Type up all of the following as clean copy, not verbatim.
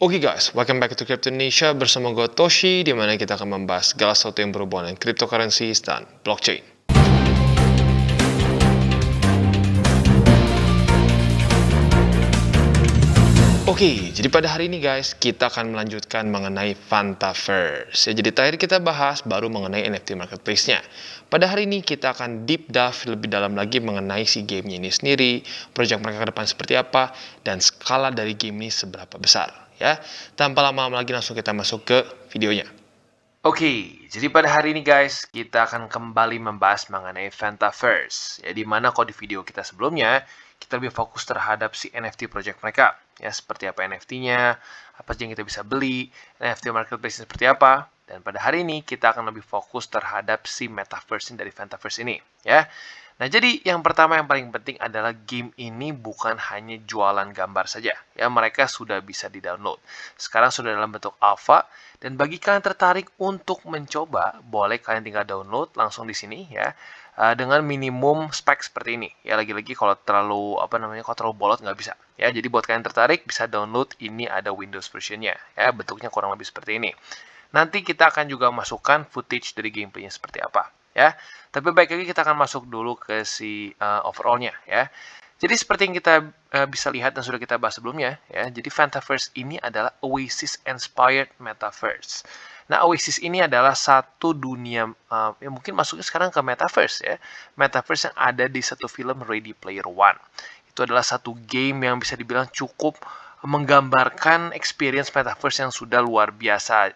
Oke guys, welcome back to Crypto Indonesia bersama gue Toshi, di mana kita akan membahas segala sesuatu yang berhubungan dengan cryptocurrency dan blockchain. Oke, jadi pada hari ini guys, kita akan melanjutkan mengenai Fantaverse. Ya, jadi terakhir kita bahas baru mengenai NFT marketplace-nya. Pada hari ini kita akan deep dive lebih dalam lagi mengenai si gamenya ini sendiri, project mereka ke depan seperti apa, dan skala dari game ini seberapa besar. Ya, tanpa lama-lama lagi langsung kita masuk ke videonya. Oke, jadi pada hari ini guys, kita akan kembali membahas mengenai Fantaverse. Ya, dimana kalau di video kita sebelumnya, kita lebih fokus terhadap si NFT project mereka. Ya, seperti apa NFT-nya, apa aja yang kita bisa beli, NFT marketplace seperti apa. Dan pada hari ini, kita akan lebih fokus terhadap si Metaverse dari Fantaverse ini. Ya, nah, jadi yang pertama yang paling penting adalah game ini bukan hanya jualan gambar saja. Ya, mereka sudah bisa di-download. Sekarang sudah dalam bentuk alpha, dan bagi kalian tertarik untuk mencoba, boleh kalian tinggal download langsung di sini ya. Dengan minimum spek seperti ini. Ya, lagi-lagi kalau terlalu kalau terlalu bolot nggak bisa. Ya, jadi buat kalian tertarik bisa download, ini ada Windows versionnya. Ya, bentuknya kurang lebih seperti ini. Nanti kita akan juga masukkan footage dari gameplaynya seperti apa. Ya, tapi baik lagi kita akan masuk dulu ke si overallnya ya. Jadi seperti yang kita bisa lihat dan sudah kita bahas sebelumnya ya. Jadi Fantaverse ini adalah Oasis inspired metaverse. Nah, Oasis ini adalah satu dunia yang mungkin masuknya sekarang ke metaverse ya. Metaverse yang ada di satu film Ready Player One. Itu adalah satu game yang bisa dibilang cukup menggambarkan experience metaverse yang sudah luar biasa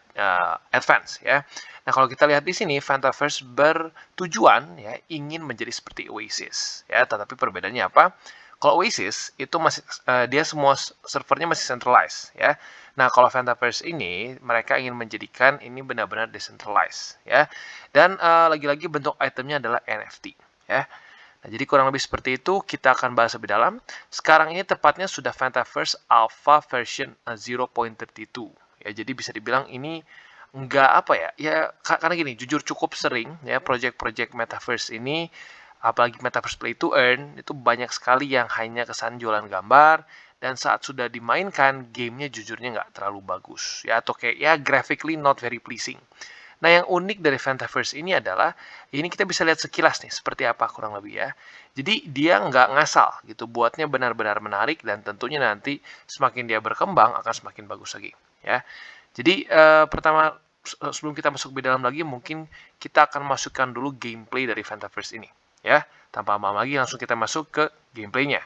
advance ya. Nah, kalau kita lihat di sini, Fantaverse bertujuan ya ingin menjadi seperti Oasis ya, tetapi perbedaannya apa? Kalau Oasis itu masih dia semua servernya masih centralized ya. Nah, kalau Fantaverse ini mereka ingin menjadikan ini benar-benar decentralized ya. Dan lagi-lagi bentuk itemnya adalah NFT ya. Nah, jadi kurang lebih seperti itu, kita akan bahas lebih dalam. Sekarang ini tepatnya sudah Fantaverse Alpha version 0.32. Ya, jadi bisa dibilang ini nggak apa ya, ya karena gini, jujur cukup sering ya project-project Metaverse ini, apalagi Metaverse Play to Earn, itu banyak sekali yang hanya kesan jualan gambar, dan saat sudah dimainkan, gamenya jujurnya nggak terlalu bagus. Ya, atau kayak ya graphically not very pleasing. Nah, yang unik dari Fantaverse ini adalah, ini kita bisa lihat sekilas nih, seperti apa kurang lebih ya. Jadi, dia nggak ngasal gitu, buatnya benar-benar menarik, dan tentunya nanti semakin dia berkembang, akan semakin bagus lagi. Ya. Jadi, pertama, sebelum kita masuk lebih dalam lagi, mungkin kita akan masukkan dulu gameplay dari Fantaverse ini. Ya, tanpa lama lagi, langsung kita masuk ke gameplaynya.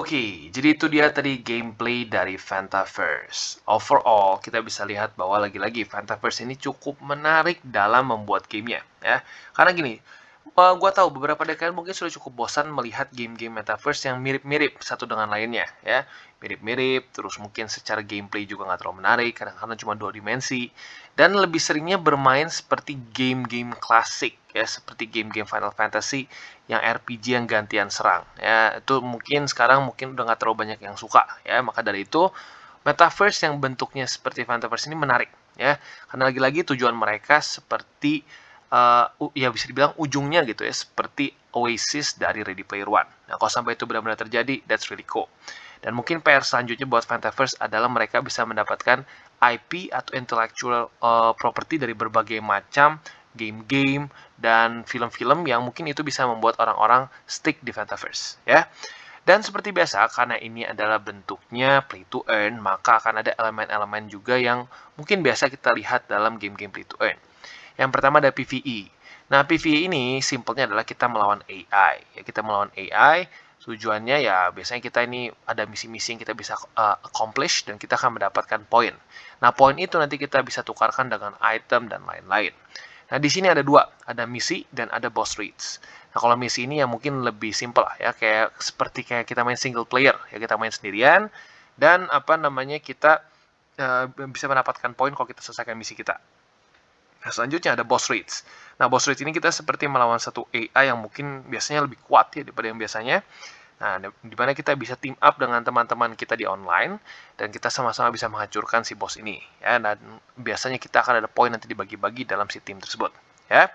Oke, jadi itu dia tadi gameplay dari Fantaverse. Overall, kita bisa lihat bahwa lagi-lagi Fantaverse ini cukup menarik dalam membuat gamenya, ya. Karena gini, gua tahu beberapa dari kalian mungkin sudah cukup bosan melihat game-game Metaverse yang mirip-mirip satu dengan lainnya, ya. Mirip-mirip, terus mungkin secara gameplay juga nggak terlalu menarik, kadang-kadang cuma dua dimensi, dan lebih seringnya bermain seperti game-game klasik, ya, seperti game-game Final Fantasy yang RPG yang gantian serang, ya. Itu mungkin sekarang udah nggak terlalu banyak yang suka, ya. Maka dari itu Metaverse yang bentuknya seperti Fantaverse ini menarik, ya, karena lagi-lagi tujuan mereka seperti ya bisa dibilang ujungnya gitu ya, seperti Oasis dari Ready Player One. Nah, kalau sampai itu benar-benar terjadi, that's really cool. Dan mungkin PR selanjutnya buat Fantaverse adalah mereka bisa mendapatkan IP atau intellectual property dari berbagai macam game-game dan film-film yang mungkin itu bisa membuat orang-orang stick di Fantaverse, ya. Dan seperti biasa, karena ini adalah bentuknya play to earn, maka akan ada elemen-elemen juga yang mungkin biasa kita lihat dalam game-game play to earn. Yang pertama ada PvE. Nah, PvE ini simpelnya adalah kita melawan AI. Ya, kita melawan AI, tujuannya ya biasanya kita ini ada misi-misi yang kita bisa accomplish dan kita akan mendapatkan poin. Nah, poin itu nanti kita bisa tukarkan dengan item dan lain-lain. Nah, di sini ada dua, ada misi dan ada boss raids. Nah, kalau misi ini ya mungkin lebih simple lah ya, seperti kita main single player, ya kita main sendirian dan kita bisa mendapatkan poin kalau kita selesaikan misi kita. Nah, selanjutnya ada boss raids. Nah, boss raids ini kita seperti melawan satu AI yang mungkin biasanya lebih kuat ya daripada yang biasanya. Nah, di mana kita bisa team up dengan teman-teman kita di online dan kita sama-sama bisa menghancurkan si boss ini, ya. Dan biasanya kita akan ada poin nanti dibagi-bagi dalam si tim tersebut, ya.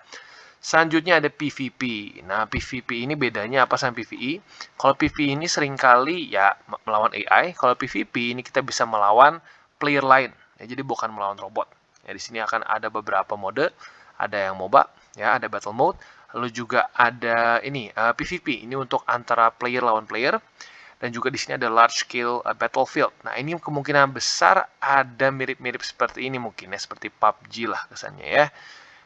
Selanjutnya ada PvP. Nah, PvP ini bedanya apa sama PvE? Kalau PvE ini seringkali ya melawan AI, kalau PvP ini kita bisa melawan player lain. Ya, jadi bukan melawan robot. Ya, di sini akan ada beberapa mode, ada yang MOBA, ya, ada battle mode, lalu juga ada ini PvP, ini untuk antara player lawan player, dan juga di sini ada large scale battlefield. Nah, ini kemungkinan besar ada mirip-mirip seperti ini mungkin ya, seperti PUBG lah kesannya ya.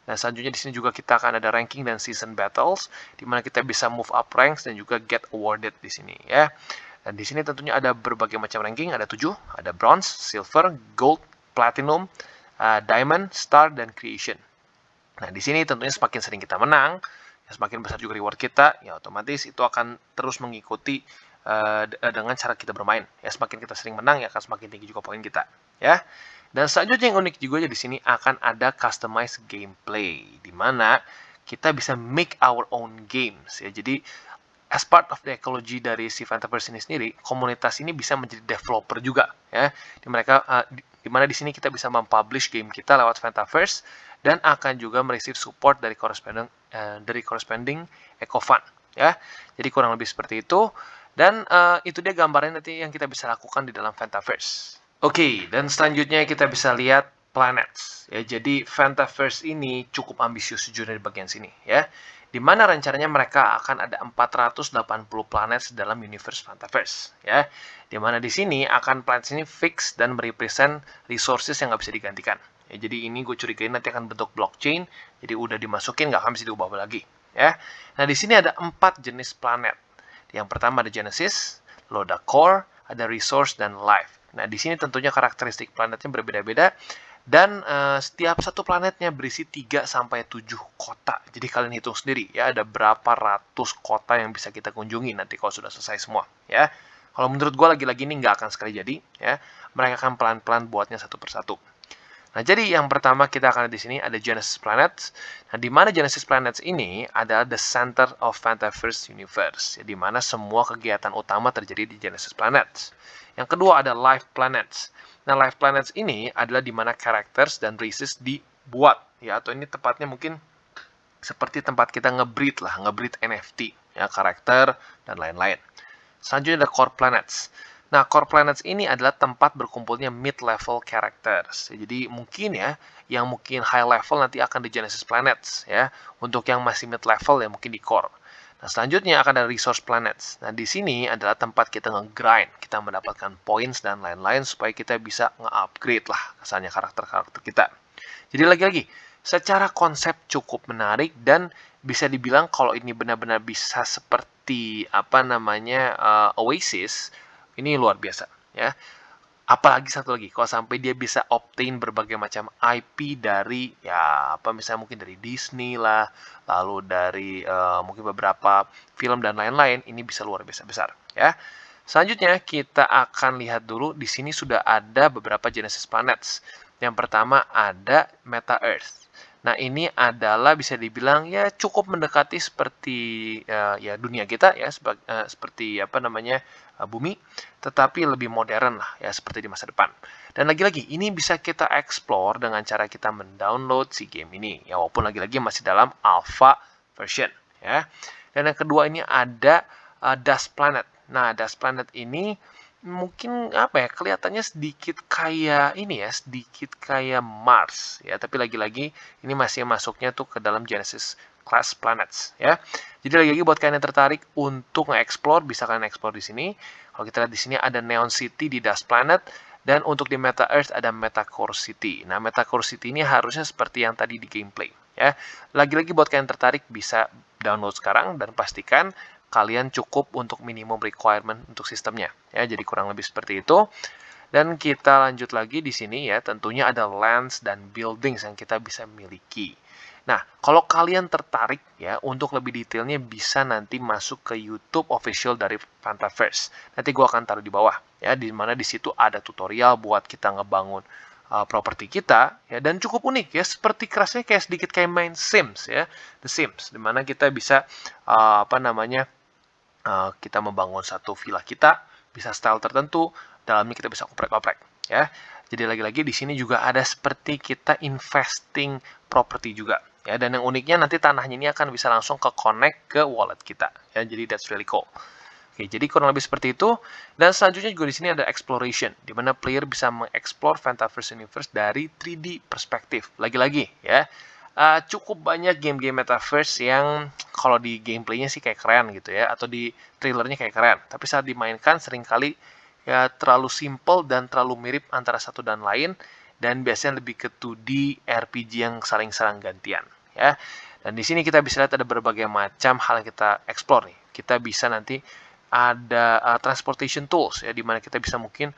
Nah, selanjutnya di sini juga kita akan ada ranking dan season battles, di mana kita bisa move up ranks dan juga get awarded di sini ya. Dan di sini tentunya ada berbagai macam ranking, ada 7, ada bronze, silver, gold, platinum, diamond, star, dan creation. Nah, di sini tentunya semakin sering kita menang, ya semakin besar juga reward kita, ya otomatis itu akan terus mengikuti dengan cara kita bermain. Ya, semakin kita sering menang, ya akan semakin tinggi juga poin kita. Ya. Dan selanjutnya yang unik juga di sini akan ada customized gameplay, di mana kita bisa make our own games. Ya, jadi as part of the ecology dari si Fantaverse ini sendiri, komunitas ini bisa menjadi developer juga, ya. Di mana di sini kita bisa mempublish game kita lewat Fantaverse dan akan juga mereceive support dari corresponding EcoFund, ya. Jadi kurang lebih seperti itu. Dan itu dia gambarnya nanti yang kita bisa lakukan di dalam Fantaverse. Oke, dan selanjutnya kita bisa lihat planets. Ya, jadi Fantaverse ini cukup ambisius sejujurnya di bagian sini, ya. Di mana rencananya mereka akan ada 480 planet dalam universe Fantaverse, ya. Di mana di sini akan planet ini fix dan merepresent resources yang nggak bisa digantikan. Ya, jadi ini gue curigain nanti akan bentuk blockchain, jadi udah dimasukin nggak akan bisa diubah lagi, ya. Nah, di sini ada 4 jenis planet. Yang pertama ada Genesis, lalu ada Core, ada Resource, dan Life. Nah, di sini tentunya karakteristik planetnya berbeda-beda. Dan setiap satu planetnya berisi 3-7 kota. Jadi kalian hitung sendiri ya, ada berapa ratus kota yang bisa kita kunjungi nanti kalau sudah selesai semua. Ya, kalau menurut gue lagi-lagi ini nggak akan sekali jadi. Ya, mereka akan pelan-pelan buatnya satu persatu. Nah, jadi yang pertama kita akan lihat di sini ada Genesis Planets. Nah, di mana Genesis Planets ini adalah the center of Fantaverse Universe, ya, di mana semua kegiatan utama terjadi di Genesis Planets. Yang kedua ada Life Planets. Nah, Life Planets ini adalah di mana characters dan races dibuat, ya, atau ini tepatnya mungkin seperti tempat kita nge-breed lah, nge-breed NFT, ya, karakter dan lain-lain. Selanjutnya ada Core Planets. Nah, Core Planets ini adalah tempat berkumpulnya mid-level characters. Jadi mungkin ya, yang mungkin high level nanti akan di Genesis Planets, ya. Untuk yang masih mid-level ya mungkin di Core. Nah, selanjutnya akan ada Resource Planets. Nah, di sini adalah tempat kita nge-grind, kita mendapatkan points dan lain-lain supaya kita bisa nge-upgrade lah kesannya karakter-karakter kita. Jadi lagi-lagi, secara konsep cukup menarik dan bisa dibilang kalau ini benar-benar bisa seperti seperti apa namanya Oasis, ini luar biasa ya. Apalagi satu lagi, kalau sampai dia bisa obtain berbagai macam IP dari ya apa misalnya mungkin dari Disney lah, lalu dari mungkin beberapa film dan lain-lain, ini bisa luar biasa besar ya. Selanjutnya kita akan lihat dulu di sini sudah ada beberapa Genesis Planets. Yang pertama ada Meta Earth. Nah, ini adalah bisa dibilang ya cukup mendekati seperti ya dunia kita ya seperti apa namanya bumi, tetapi lebih modern lah ya seperti di masa depan. Dan lagi-lagi ini bisa kita explore dengan cara kita mendownload si game ini ya walaupun lagi-lagi masih dalam alpha version ya. Dan yang kedua ini ada Dust Planet. Nah, Dust Planet ini mungkin apa ya kelihatannya sedikit kayak ini ya sedikit kayak Mars ya tapi lagi-lagi ini masih masuknya tuh ke dalam Genesis Class Planets ya jadi lagi-lagi buat kalian yang tertarik untuk nge-explore bisa kalian explore di sini. Kalau kita lihat di sini ada Neon City di Dust Planet dan untuk di Meta Earth ada Metacore City. Nah Metacore City ini harusnya seperti yang tadi di gameplay ya lagi-lagi buat kalian yang tertarik bisa download sekarang dan pastikan kalian cukup untuk minimum requirement untuk sistemnya ya jadi kurang lebih seperti itu. Dan kita lanjut lagi di sini ya tentunya ada lands dan buildings yang kita bisa miliki. Nah kalau kalian tertarik ya untuk lebih detailnya bisa nanti masuk ke YouTube official dari Fantaverse. Nanti gue akan taruh di bawah ya di mana di situ ada tutorial buat kita ngebangun properti kita ya dan cukup unik ya seperti kerasnya kayak sedikit kayak main Sims ya The Sims dimana kita bisa apa namanya kita membangun satu villa kita, bisa style tertentu, dalamnya kita bisa oprek-oprek, ya. Jadi lagi-lagi di sini juga ada seperti kita investing property juga, ya. Dan yang uniknya nanti tanahnya ini akan bisa langsung ke connect ke wallet kita, ya. Jadi that's really cool. Oke, jadi kurang lebih seperti itu. Dan selanjutnya juga di sini ada exploration, di mana player bisa mengeksplor Fantaverse Universe dari 3D perspektif. Lagi-lagi, ya. Cukup banyak game-game metaverse yang kalau di gameplaynya sih kayak keren gitu ya atau di trailernya kayak keren tapi saat dimainkan seringkali ya terlalu simple dan terlalu mirip antara satu dan lain dan biasanya lebih ke 2D RPG yang saling serang gantian ya dan di sini kita bisa lihat ada berbagai macam hal yang kita explore nih kita bisa nanti ada transportation tools ya dimana kita bisa mungkin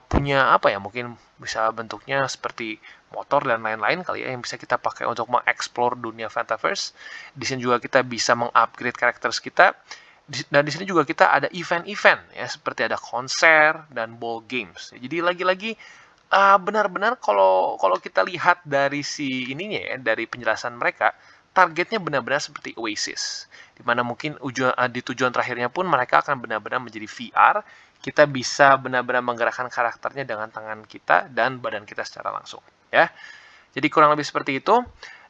punya apa ya mungkin bisa bentuknya seperti motor dan lain-lain kali ya yang bisa kita pakai untuk mengeksplor dunia Fantaverse. Di sini juga kita bisa mengupgrade karakter kita. Dan di sini juga kita ada event-event ya seperti ada konser dan ball games. Jadi lagi-lagi benar-benar kalau kita lihat dari si ininya ya dari penjelasan mereka targetnya benar-benar seperti Oasis. Dimana mungkin di tujuan terakhirnya pun mereka akan benar-benar menjadi VR. Kita bisa benar-benar menggerakkan karakternya dengan tangan kita dan badan kita secara langsung ya. Jadi kurang lebih seperti itu.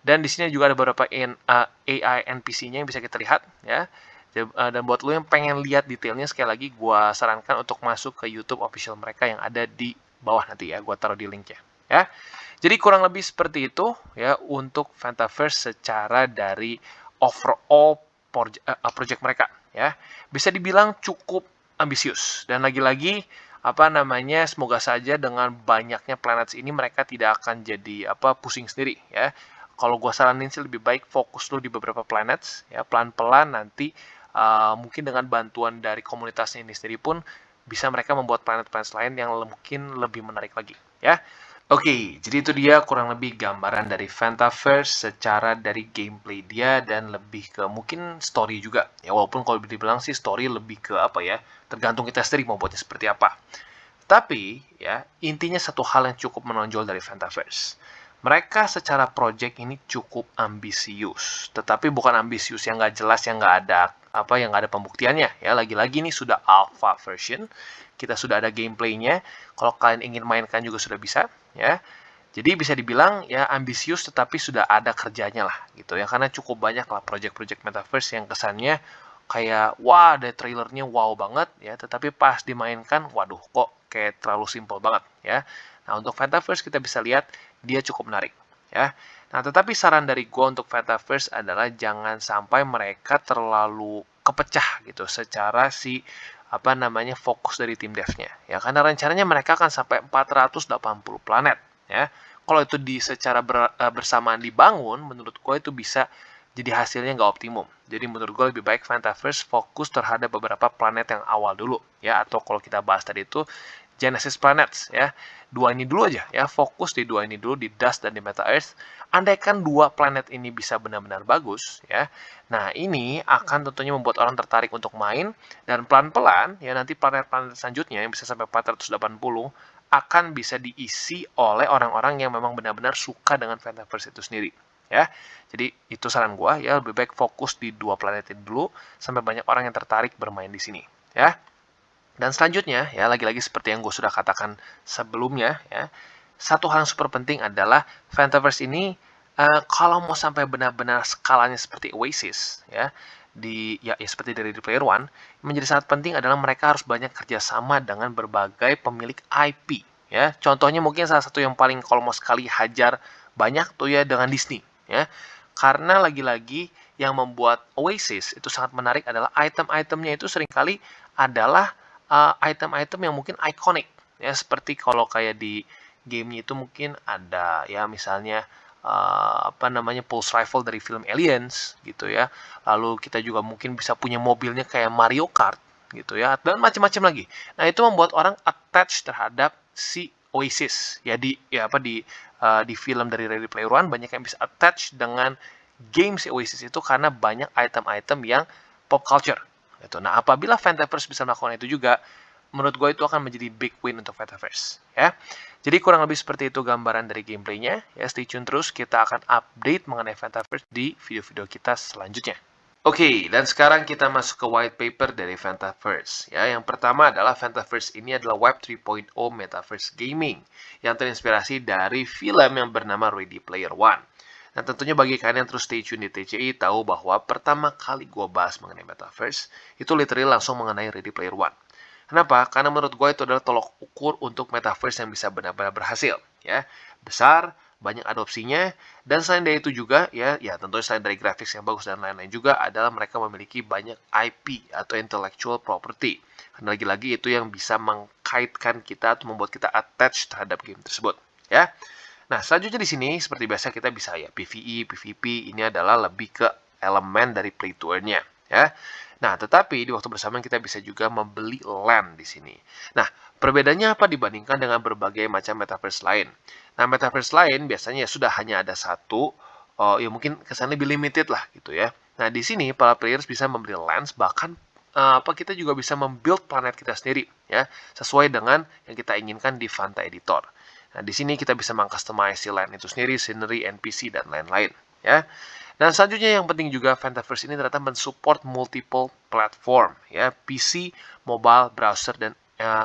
Dan di sini juga ada beberapa AI NPC-nya yang bisa kita lihat ya. Dan buat lo yang pengen lihat detailnya sekali lagi gua sarankan untuk masuk ke YouTube official mereka yang ada di bawah nanti ya. Gua taruh di linknya ya. Jadi kurang lebih seperti itu ya untuk Fantaverse secara dari overall project mereka ya. Bisa dibilang cukup ambisius dan lagi-lagi apa namanya semoga saja dengan banyaknya planets ini mereka tidak akan jadi pusing sendiri ya kalau gue saranin sih lebih baik fokus lo di beberapa planets ya pelan-pelan nanti mungkin dengan bantuan dari komunitasnya ini sendiri pun bisa mereka membuat planet-planet lain yang mungkin lebih menarik lagi ya. Oke, jadi itu dia kurang lebih gambaran dari Fantaverse secara dari gameplay dia dan lebih ke mungkin story juga. Ya walaupun kalau dibilang sih story lebih ke apa ya, tergantung kita sendiri mau buatnya seperti apa. Tapi ya, intinya satu hal yang cukup menonjol dari Fantaverse. Mereka secara project ini cukup ambisius, tetapi bukan ambisius yang nggak jelas, yang nggak ada yang nggak ada pembuktiannya. Ya, lagi-lagi ini sudah alpha version, kita sudah ada gameplaynya. Kalau kalian ingin mainkan juga sudah bisa, ya. Jadi bisa dibilang ya ambisius, tetapi sudah ada kerjanya lah, gitu ya. Karena cukup banyak lah project-project metaverse yang kesannya kayak wah ada trailernya wow banget ya, tetapi pas dimainkan, waduh kok kayak terlalu simple banget ya. Nah, untuk Fantaverse kita bisa lihat dia cukup menarik ya. Nah, tetapi saran dari gue untuk Fantaverse adalah jangan sampai mereka terlalu kepecah gitu secara fokus dari tim devnya ya. Karena rencananya mereka akan sampai 480 planet ya. Kalau itu secara bersamaan dibangun, menurut gue itu bisa jadi hasilnya nggak optimum. Jadi menurut gue lebih baik Fantaverse fokus terhadap beberapa planet yang awal dulu ya, atau kalau kita bahas tadi itu Genesis Planets ya. Dua ini dulu aja ya, fokus di dua ini dulu, di Dust dan di Meta Earth. Andaikan dua planet ini bisa benar-benar bagus ya, nah ini akan tentunya membuat orang tertarik untuk main, dan pelan-pelan ya nanti planet-planet selanjutnya yang bisa sampai 480 akan bisa diisi oleh orang-orang yang memang benar-benar suka dengan Fantaverse itu sendiri ya. Jadi itu saran gua ya, lebih baik fokus di dua planet ini dulu sampai banyak orang yang tertarik bermain di sini ya. Dan selanjutnya, ya lagi-lagi seperti yang gue sudah katakan sebelumnya, ya, satu hal yang super penting adalah Fantaverse ini kalau mau sampai benar-benar skalanya seperti Oasis, ya, ya seperti dari The Player One, menjadi sangat penting adalah mereka harus banyak kerjasama dengan berbagai pemilik IP, ya. Contohnya mungkin salah satu yang paling kalau mau sekali hajar banyak tuh ya dengan Disney, ya. Karena lagi-lagi yang membuat Oasis itu sangat menarik adalah item-itemnya itu seringkali adalah item-item yang mungkin ikonik ya, seperti kalau kayak di gamenya itu mungkin ada ya misalnya apa namanya pulse rifle dari film Aliens gitu ya, lalu kita juga mungkin bisa punya mobilnya kayak Mario Kart gitu ya, dan macam-macam lagi. Nah itu membuat orang attach terhadap si Oasis ya, di film dari Ready Player One banyak yang bisa attach dengan game si Oasis itu karena banyak item-item yang pop culture gitu. Nah, apabila Fantaverse bisa melakukan itu juga, menurut gue itu akan menjadi big win untuk Fantaverse. Ya. Jadi kurang lebih seperti itu gambaran dari gameplaynya. Ya, stay tune terus, kita akan update mengenai Fantaverse di video-video kita selanjutnya. Oke, dan sekarang kita masuk ke white paper dari Fantaverse. Ya, yang pertama adalah Fantaverse ini adalah Web 3.0 Metaverse Gaming yang terinspirasi dari film yang bernama Ready Player One. Nah, tentunya bagi kalian yang terus stay tune di TCI tahu bahwa pertama kali gue bahas mengenai Metaverse, itu literally langsung mengenai Ready Player One. Kenapa? Karena menurut gue itu adalah tolok ukur untuk Metaverse yang bisa benar-benar berhasil. Ya, besar, banyak adopsinya, dan selain dari itu juga, ya tentunya selain dari grafis yang bagus dan lain-lain juga, adalah mereka memiliki banyak IP atau intellectual property. Karena lagi-lagi itu yang bisa mengkaitkan kita atau membuat kita attach terhadap game tersebut. Ya. Nah, selanjutnya di sini seperti biasa kita bisa ya PvE, PvP ini adalah lebih ke elemen dari play to earn-nya ya. Nah, tetapi di waktu bersamaan kita bisa juga membeli land di sini. Nah, perbedaannya apa dibandingkan dengan berbagai macam metaverse lain? Nah, metaverse lain biasanya sudah hanya ada satu, ya mungkin kesannya lebih limited lah gitu ya. Nah, di sini para players bisa membeli lands, bahkan kita juga bisa membuild planet kita sendiri ya, sesuai dengan yang kita inginkan di Fanta Editor. Nah, di sini kita bisa mengcustomize si land itu sendiri, scenery, NPC, dan lain-lain. Ya. Dan selanjutnya yang penting juga, Fantaverse ini ternyata mensupport multiple platform. Ya, PC, mobile, browser, dan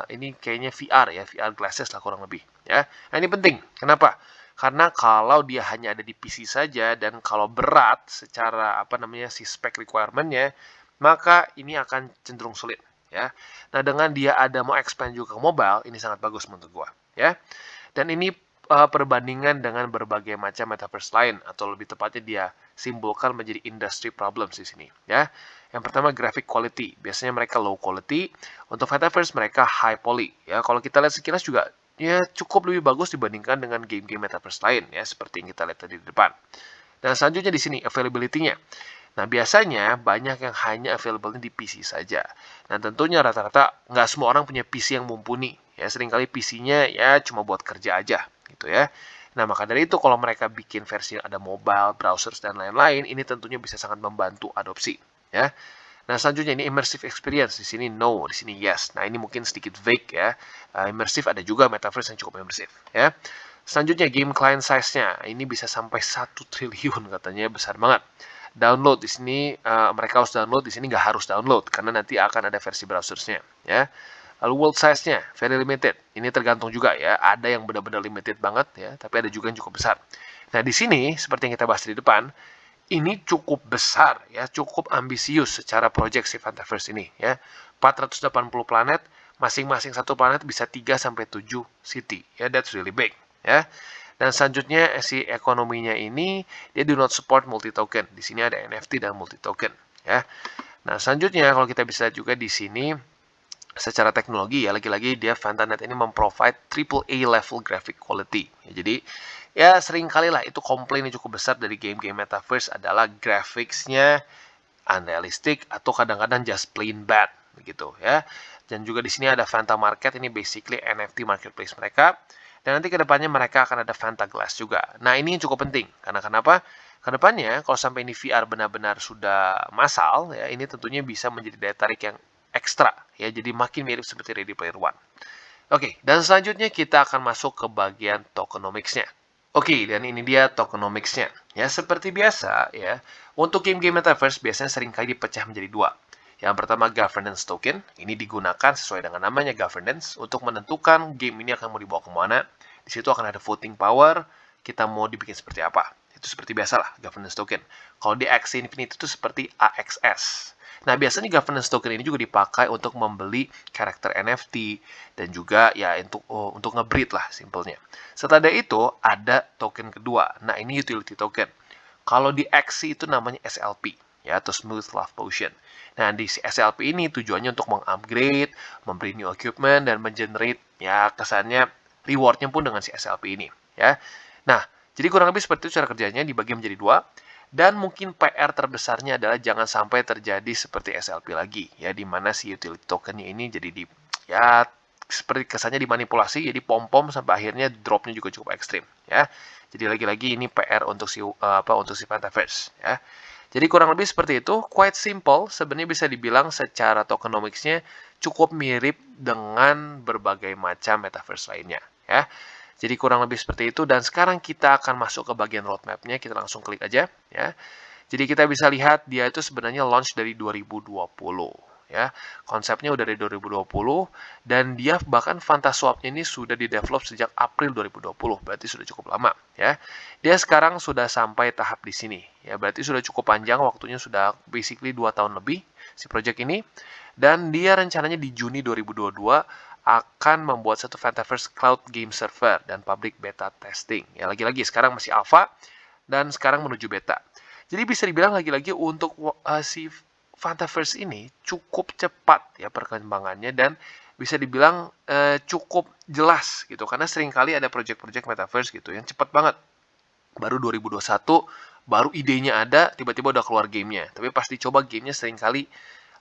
ini kayaknya VR ya, VR glasses lah kurang lebih. Ya. Nah, ini penting. Kenapa? Karena kalau dia hanya ada di PC saja, dan kalau berat secara si spec requirement-nya, maka ini akan cenderung sulit. Ya. Nah, dengan dia ada mau expand juga ke mobile, ini sangat bagus menurut gua. Ya. Dan ini perbandingan dengan berbagai macam metaverse lain, atau lebih tepatnya dia simbolkan menjadi industry problems di sini. Ya, yang pertama graphic quality, biasanya mereka low quality. Untuk metaverse mereka high poly. Ya, kalau kita lihat sekilas juga ya cukup lebih bagus dibandingkan dengan game-game metaverse lain ya, seperti yang kita lihat tadi di depan. Dan selanjutnya di sini availability-nya. Nah, biasanya banyak yang hanya available di PC saja. Nah, tentunya rata-rata nggak semua orang punya PC yang mumpuni. Ya, seringkali PC-nya ya cuma buat kerja aja, gitu ya. Nah, maka dari itu kalau mereka bikin versi yang ada mobile, browsers, dan lain-lain, ini tentunya bisa sangat membantu adopsi. Ya. Nah, selanjutnya ini immersive experience. Di sini no, di sini yes. Nah, ini mungkin sedikit vague ya. Immersive ada juga metaverse yang cukup immersive. Ya. Selanjutnya game client size-nya. Ini bisa sampai 1 triliun katanya, besar banget. Download di sini mereka harus download, di sini nggak harus download karena nanti akan ada versi browsersnya ya. Lalu world size-nya very limited. Ini tergantung juga ya. Ada yang benar-benar limited banget ya, tapi ada juga yang cukup besar. Nah, di sini seperti yang kita bahas di depan, ini cukup besar ya, cukup ambisius secara project si Fantaverse ini ya. 480 planet, masing-masing satu planet bisa 3 sampai 7 city. Ya, that's really big ya. Dan selanjutnya si ekonominya ini dia do not support multi token. Di sini ada NFT dan multi token ya. Nah, selanjutnya kalau kita bisa juga di sini secara teknologi ya, lagi-lagi dia Fantanet ini memprovide AAA level graphic quality. Ya, jadi Ya sering kali lah itu komplain yang cukup besar dari game-game metaverse adalah graphics-nya unrealistic atau kadang-kadang just plain bad begitu ya. Dan juga di sini ada Fanta Market, ini basically NFT marketplace mereka. Dan nanti kedepannya mereka akan ada Fanta Glass juga. Nah ini yang cukup penting karena kenapa? Kedepannya kalau sampai ini VR benar-benar sudah massal ya, ini tentunya bisa menjadi daya tarik yang ekstra ya. Jadi makin mirip seperti Ready Player One. Oke, dan selanjutnya kita akan masuk ke bagian tokenomics-nya. Oke, dan ini dia tokenomics-nya. Ya, seperti biasa ya, untuk game-game metaverse biasanya seringkali dipecah menjadi dua. Yang pertama governance token, ini digunakan sesuai dengan namanya governance untuk menentukan game ini akan mau dibawa kemana. Di situ akan ada voting power, kita mau dibikin seperti apa. Itu seperti biasa lah, governance token. Kalau di Axie Infinity itu seperti AXS. Nah, biasanya governance token ini juga dipakai untuk membeli karakter NFT dan juga ya untuk nge-breed lah simpelnya. Setelah itu ada token kedua. Nah, ini utility token. Kalau di Axie itu namanya SLP ya atau Smooth Love Potion. Nah, di SLP ini tujuannya untuk mengupgrade, memberi new equipment dan mengenerate ya kesannya rewardnya pun dengan si SLP ini ya. Nah, jadi kurang lebih seperti itu cara kerjanya dibagi menjadi dua. Dan mungkin PR terbesarnya adalah jangan sampai terjadi seperti SLP lagi, ya, di mana si utility tokennya ini jadi ya seperti kesannya dimanipulasi, jadi pom-pom sampai akhirnya dropnya juga cukup ekstrim, ya. Jadi lagi-lagi ini PR untuk si Fantaverse, ya. Jadi kurang lebih seperti itu, quite simple, sebenarnya bisa dibilang secara tokenomics-nya cukup mirip dengan berbagai macam metaverse lainnya, ya. Jadi kurang lebih seperti itu, dan sekarang kita akan masuk ke bagian roadmap-nya, kita langsung klik aja ya. Jadi kita bisa lihat dia itu sebenarnya launch dari 2020 ya. Konsepnya udah dari 2020 dan dia bahkan Fantaswap-nya ini sudah di-develop sejak April 2020, berarti sudah cukup lama ya. Dia sekarang sudah sampai tahap di sini ya, berarti sudah cukup panjang waktunya, sudah basically 2 tahun lebih si project ini. Dan dia rencananya di Juni 2022 akan membuat satu Fantaverse Cloud Game Server dan public beta testing. Ya, lagi-lagi sekarang masih alpha dan sekarang menuju beta. Jadi bisa dibilang lagi-lagi untuk si Fantaverse ini cukup cepat ya perkembangannya, dan bisa dibilang cukup jelas gitu, karena seringkali ada project-project Metaverse gitu yang cepat banget. Baru 2021 baru idenya ada, tiba-tiba udah keluar gamenya. Tapi pas dicoba gamenya seringkali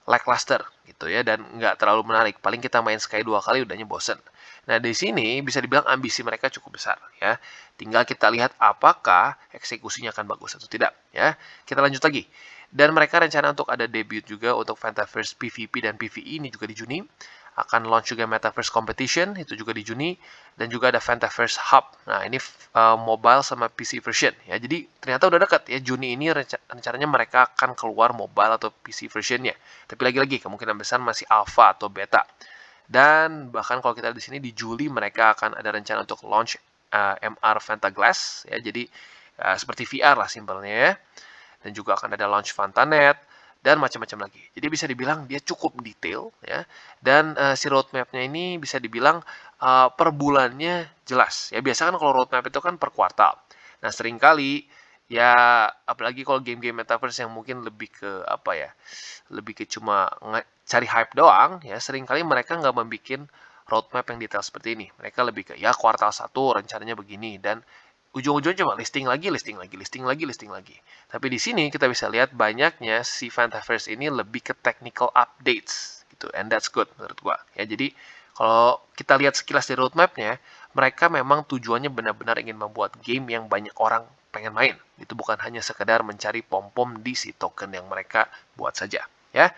lackluster gitu ya, dan nggak terlalu menarik. Paling kita main sekali 2 kali udahnya bosen. Nah, di sini bisa dibilang ambisi mereka cukup besar ya. Tinggal kita lihat apakah eksekusinya akan bagus atau tidak ya. Kita lanjut lagi. Dan mereka rencana untuk ada debut juga untuk Fantaverse PvP dan PvE ini juga di Juni. Akan launch juga Metaverse Competition, itu juga di Juni. Dan juga ada Fantaverse Hub. Nah, ini mobile sama PC version ya. Jadi ternyata udah dekat ya, Juni ini rencananya mereka akan keluar mobile atau PC versionnya. Tapi lagi-lagi kemungkinan besar masih alpha atau beta. Dan bahkan kalau kita lihat di sini di Juli mereka akan ada rencana untuk launch MR Fanta Glass ya. Jadi seperti VR lah simpelnya ya. Dan juga akan ada launch Fantanet dan macam-macam lagi. Jadi bisa dibilang dia cukup detail ya. Dan si roadmap-nya ini bisa dibilang per bulannya jelas. Ya biasa kan kalau roadmap itu kan per kuartal. Nah, seringkali ya apalagi kalau game-game metaverse yang mungkin lebih ke apa ya? Lebih ke cuma cari hype doang ya, seringkali mereka nggak membuat roadmap yang detail seperti ini. Mereka lebih ke ya kuartal 1 rencananya begini, dan ujung-ujungnya cuma listing lagi, listing lagi, listing lagi, listing lagi. Tapi di sini kita bisa lihat banyaknya si Fantaverse ini lebih ke technical updates gitu, and that's good menurut gua. Ya, jadi kalau kita lihat sekilas di roadmapnya, mereka memang tujuannya benar-benar ingin membuat game yang banyak orang pengen main. Itu bukan hanya sekedar mencari pom-pom di si token yang mereka buat saja. Ya,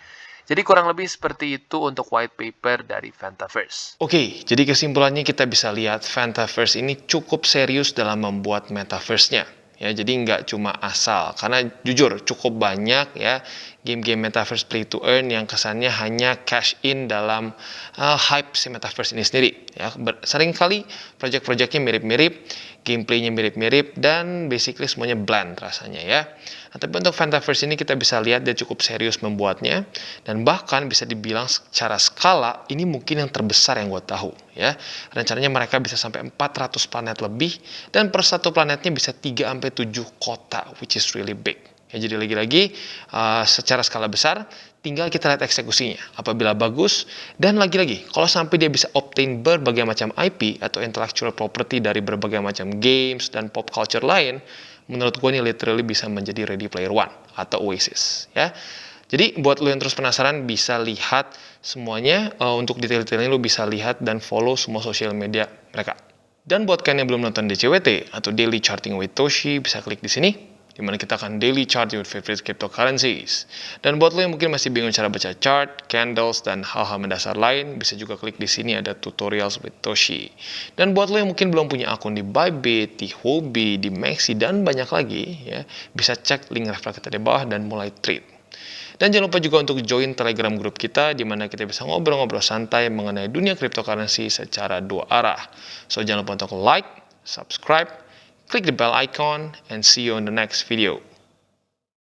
jadi kurang lebih seperti itu untuk white paper dari Fantaverse. Oke, jadi kesimpulannya kita bisa lihat Fantaverse ini cukup serius dalam membuat metaverse-nya. Ya, jadi nggak cuma asal, karena jujur cukup banyak ya game-game metaverse play to earn yang kesannya hanya cash in dalam hype si metaverse ini sendiri. Ya, seringkali project-projectnya mirip-mirip, gameplaynya mirip-mirip, dan basically semuanya bland rasanya ya. Nah, tapi untuk Fantaverse ini kita bisa lihat dia cukup serius membuatnya, dan bahkan bisa dibilang secara skala ini mungkin yang terbesar yang gue tahu ya. Rencananya mereka bisa sampai 400 planet lebih, dan per satu planetnya bisa 3-7 kota, which is really big. Ya, jadi lagi-lagi secara skala besar, tinggal kita lihat eksekusinya. Apabila bagus, dan lagi-lagi, kalau sampai dia bisa obtain berbagai macam IP atau intellectual property dari berbagai macam games dan pop culture lain, menurut gue ini literally bisa menjadi Ready Player One atau Oasis, ya. Jadi buat lo yang terus penasaran, bisa lihat semuanya, untuk detail-detailnya lo bisa lihat dan follow semua sosial media mereka. Dan buat kalian yang belum nonton DCWT atau Daily Charting with Toshi, bisa klik di sini, di mana kita akan daily chart your favorite cryptocurrencies. Dan buat lo yang mungkin masih bingung cara baca chart, candles, dan hal-hal mendasar lain, bisa juga klik di sini ada tutorials with Toshi. Dan buat lo yang mungkin belum punya akun di Bybit, di Huobi, di Maxi, dan banyak lagi, ya, bisa cek link referral kita di bawah dan mulai trade. Dan jangan lupa juga untuk join Telegram grup kita, di mana kita bisa ngobrol-ngobrol santai mengenai dunia cryptocurrency secara dua arah. So jangan lupa untuk like, subscribe, click the bell icon, and see you on the next video.